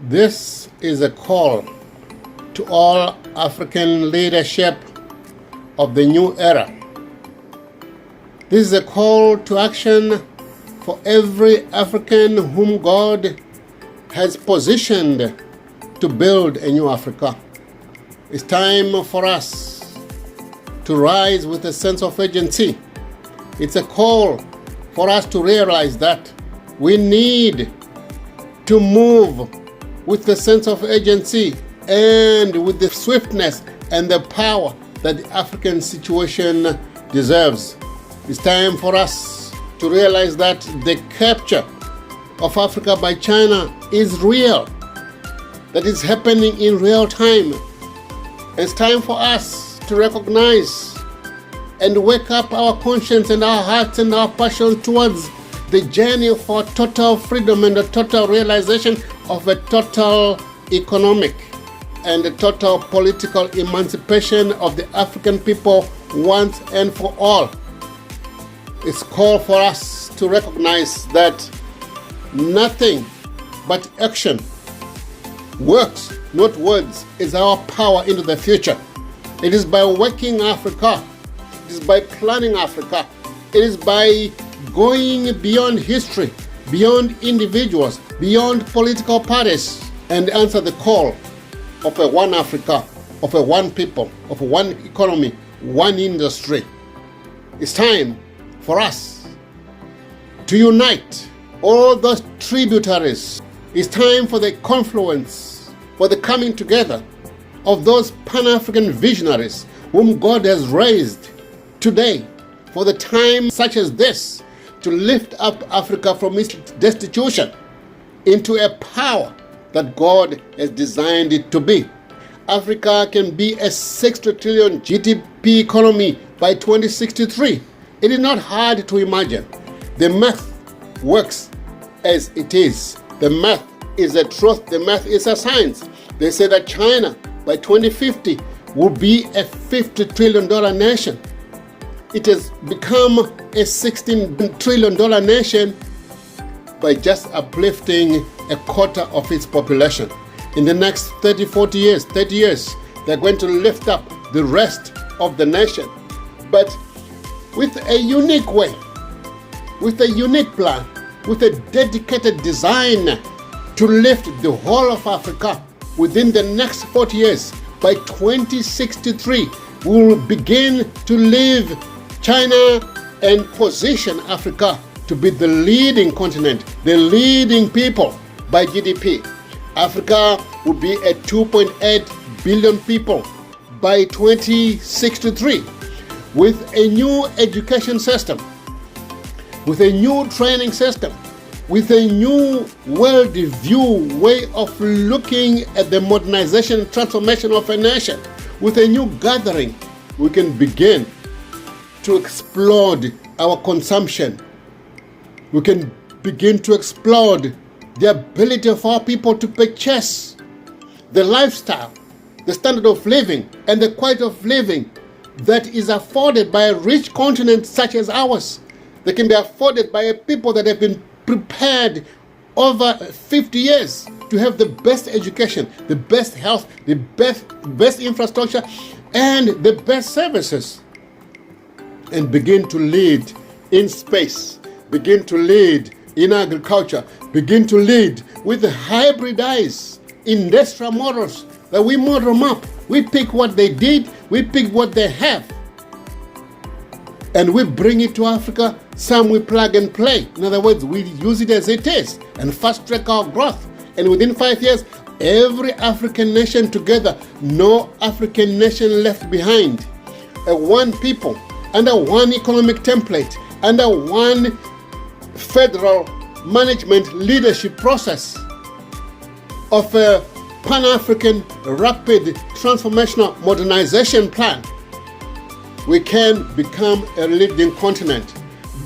This is a call to all African leadership of the new era. This is a call to action for every African whom God has positioned to build a new Africa. It's time for us to rise with a sense of urgency. It's a call for us to realize that we need to move with the sense of urgency and with the swiftness and the power that the African situation deserves. It's time for us to realize that the capture of Africa by China is real, that is happening in real time. It's time for us to recognize and wake up our conscience and our hearts and our passion towards the journey for total freedom and the total realization of a total economic and a total political emancipation of the African people once and for all. It's called for us to recognize that nothing but action, works, not words, is our power into the future. It is by working Africa, it is by planning Africa, it is by going beyond history, beyond individuals, beyond political parties, and answer the call of a one Africa, of a one people, of a one economy, one industry. It's time for us to unite all those tributaries. It's time for the confluence, for the coming together of those Pan-African visionaries whom God has raised today for the time such as this, to lift up Africa from its destitution into a power that God has designed it to be. Africa can be a 60 trillion GDP economy by 2063. It is not hard to imagine. The math works as it is. The math is a truth. The math is a science. They say that China by 2050 will be a $50 trillion nation. It has become a $16 trillion nation by just uplifting a quarter of its population. In the next 30 years, they're going to lift up the rest of the nation. But with a unique way, with a unique plan, with a dedicated design to lift the whole of Africa within the next 40 years. By 2063, we will begin to leave China and position Africa to be the leading continent, the leading people by GDP. Africa will be at 2.8 billion people by 2063 with a new education system, with a new training system, with a new world-view way of looking at the modernization and transformation of a nation. With a new gathering, we can begin to explode our consumption. We can begin to explode the ability of our people to purchase the lifestyle, the standard of living, and the quality of living that is afforded by a rich continent such as ours. They can be afforded by a people that have been prepared over 50 years to have the best education, the best health, the best infrastructure, and the best services. And begin to lead in space, begin to lead in agriculture, begin to lead with the hybridized industrial models that we model them up. We pick what they did, we pick what they have, and we bring it to Africa. Some we plug and play. In other words, we use it as it is and fast track our growth. And within 5 years, every African nation together, no African nation left behind. A one people, under one economic template, under one federal management leadership process of a Pan-African rapid transformational modernization plan, we can become a leading continent.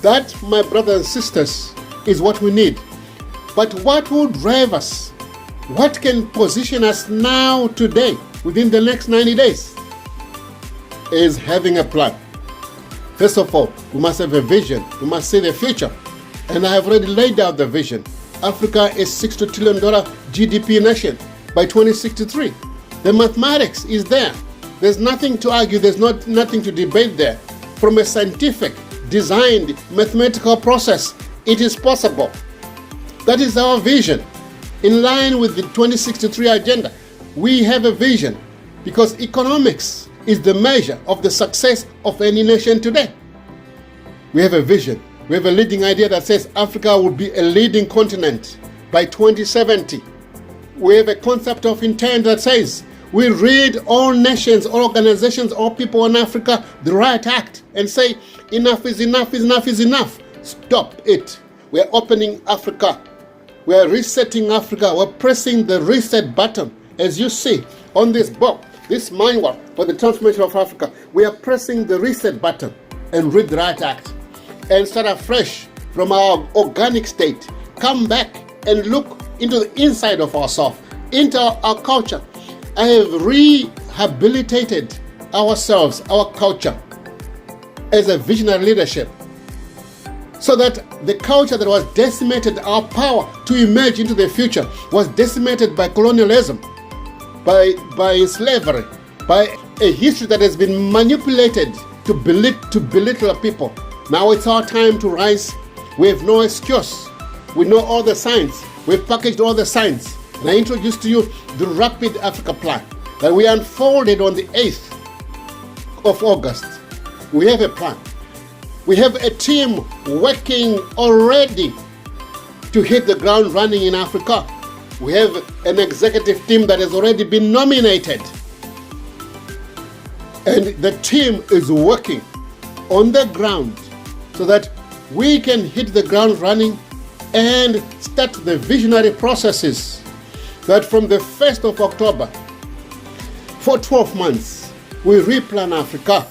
That, my brothers and sisters, is what we need. But what will drive us? What can position us now, today, within the next 90 days? Is having a plan. First of all, we must have a vision. We must see the future. And I have already laid out the vision. Africa is $60 trillion GDP nation by 2063. The mathematics is there. There's nothing to argue. There's nothing to debate there. From a scientific, designed, mathematical process, it is possible. That is our vision. In line with the 2063 agenda, we have a vision because economics is the measure of the success of any nation today. We have a vision. We have a leading idea that says Africa will be a leading continent by 2070. We have a concept of intent that says we read all nations, all organizations, all people in Africa the right act and say enough is enough, enough is enough. Stop it. We are opening Africa. We are resetting Africa. We're pressing the reset button. As you see on this book, this manual for the transformation of Africa, we are pressing the reset button and read the right act and start afresh from our organic state. Come back and look into the inside of ourselves, into our culture. I have rehabilitated ourselves, our culture, as a visionary leadership, so that the culture that was decimated, our power to emerge into the future, was decimated by colonialism, by slavery, by a history that has been manipulated to belittle people. Now it's our time to rise. We have no excuse. We know all the science. We've packaged all the science. And I introduced to you the Rapid Africa Plan that we unfolded on the 8th of August. We have a plan. We have a team working already to hit the ground running in Africa. We have an executive team that has already been nominated. And the team is working on the ground so that we can hit the ground running and start the visionary processes that from the 1st of October, for 12 months, we replan Africa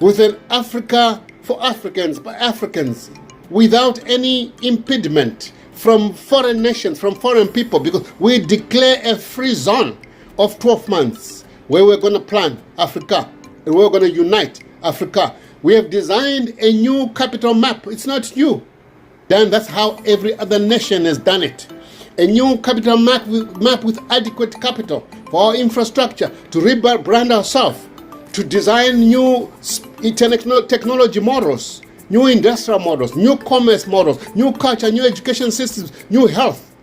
with an Africa for Africans, by Africans, without any impediment from foreign nations, from foreign people, because we declare a free zone of 12 months where we're going to plan Africa and we're going to unite Africa. We have designed a new capital map. It's not new. Then that's how every other nation has done it. A new capital map with adequate capital for our infrastructure, to rebrand ourselves, to design new technology models, new industrial models, new commerce models, new culture, new education systems, new health,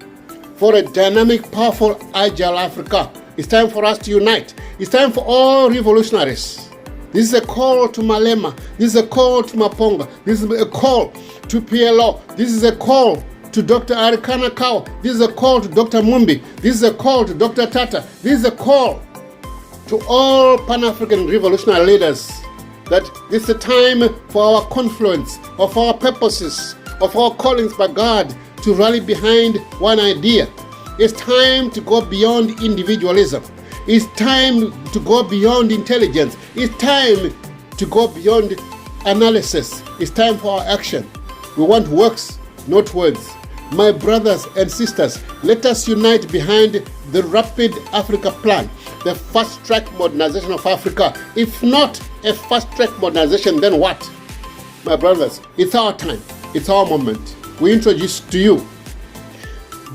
for a dynamic, powerful, agile Africa. It's time for us to unite. It's time for all revolutionaries. This is a call to Malema. This is a call to Maponga. This is a call to PLO. This is a call to Dr. Arikana Kao. This is a call to Dr. Mumbi. This is a call to Dr. Tata. This is a call to all Pan-African revolutionary leaders that it's a time for our confluence of our purposes, of our callings by God, to rally behind one idea. It's time to go beyond individualism. It's time to go beyond intelligence. It's time to go beyond analysis. It's time for our action. We want works, not words. My brothers and sisters, let us unite behind the Rapid Africa Plan, the fast-track modernization of Africa. If not a fast-track modernization, then what? My brothers, it's our time. It's our moment. We introduce to you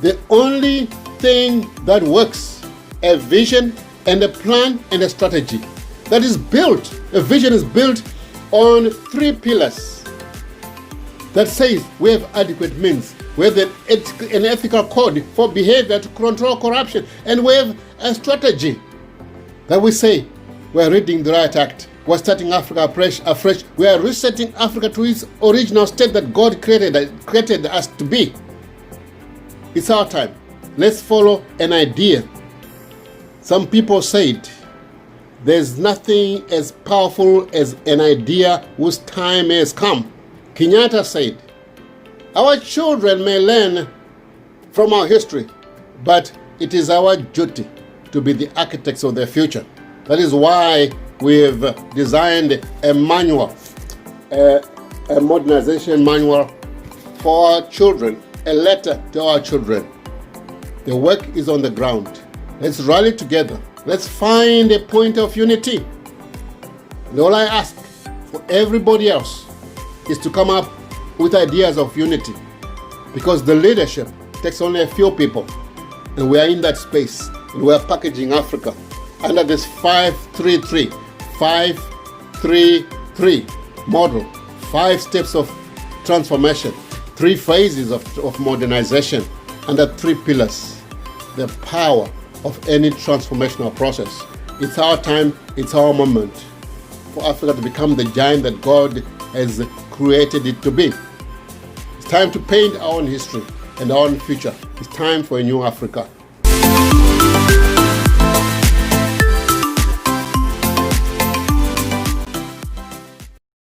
the only thing that works: a vision and a plan and a strategy that is built. A vision is built on 3 pillars that says we have adequate means, we have an ethical code for behavior to control corruption, and we have a strategy that we say we're reading the right act, we're starting Africa afresh, we are resetting Africa to its original state that God created us to be. It's our time. Let's follow an idea. Some people said there's nothing as powerful as an idea whose time has come. Kenyatta said, our children may learn from our history, but it is our duty to be the architects of their future. That is why we have designed a manual, a modernization manual for our children, a letter to our children. The work is on the ground. Let's rally together. Let's find a point of unity. And all I ask for everybody else is to come up with ideas of unity. because the leadership takes only a few people, and we are in that space, and we are packaging Africa under this 5-3-3 model, 5 steps of transformation, 3 phases of modernization, under 3 pillars. The power of any transformational process. It's our time, it's our moment for Africa to become the giant that God has created it to be. It's time to paint our own history and our own future. It's time for a new Africa.